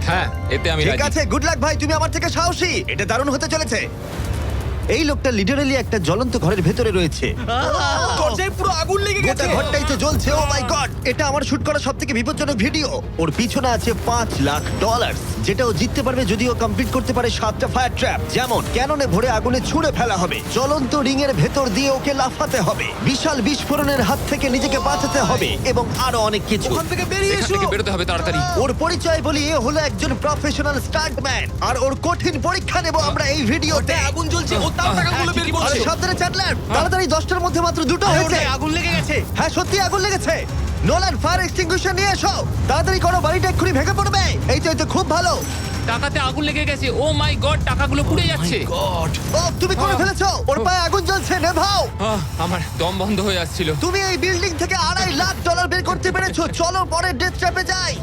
হ্যাঁ, এতে আমি ঠিক রাজি। আছে, গুড লাক ভাই, তুমি আমার থেকে সাহসী। এটা দারুণ হতে চলেছে। এই লোকটা লিটারালি একটা জ্বলন্ত ঘরের ভেতরে রয়েছে। দরজায় পুরো আগুন লেগে গোটা গেছে। ঘরটাই তো জ্বলছে। ও মাই গড, এটা আমার শুট করা সবথেকে বিপজ্জনক ভিডিও। ওর পিছনে আছে $5,00,000, যেটা ও জিততে পারবে যদি ও কমপ্লিট করতে পারে 7টা ফায়ার ট্র্যাপ। যেমন ক্যাননে ভরে আগুনে ছুঁড়ে ফেলা হবে, জ্বলন্ত রিং এর ভেতর দিয়ে ওকে লাফাতে হবে, বিশাল বিস্ফোরণের হাত থেকে নিজেকে বাঁচাতে হবে এবং আরো অনেক কিছু। ওখান থেকে বেরিয়ে এখান এসো। থেকে বেরোতে হবে তাড়াতাড়ি। ওর পরিচয় বলি, এ হলো একজন প্রফেশনাল স্টান্টম্যান, আর ওর কঠিন পরীক্ষা নেব আমরা এই ভিডিওতে। ওটায় আগুন জ্বলছে, ও তাও টাকাগুলো বের আরে করছে। সাবধানে চ্যাটলার, তাড়াতাড়ি 10টার মধ্যে মাত্র 2টো হয়েছে। ওটায় আগুন লেগে গেছে। হ্যাঁ সত্যি আগুন লেগেছে। নোলান, ফায়ার এক্সটিংগুইশার নিয়ে এসো, তাড়াতাড়ি করো, বাড়িটা এক্ষুনি ভেঙে পড়বে। এই তো খুব ভালো। টাকাতে আগুন লেগে গেছে। ও মাই গড, টাকাগুলো পুড়ে যাচ্ছে। গড। ও তুমি করে ফেলেছো, ওর পায়ে আগুন জ্বলছে, নেভাও। আমার দম বন্ধ হয়ে আসছিল। তুমি এই বিল্ডিং থেকে $2.5 লাখ বের করতে পেরেছো। চলো পরের ডেথ ট্র্যাপে যাই।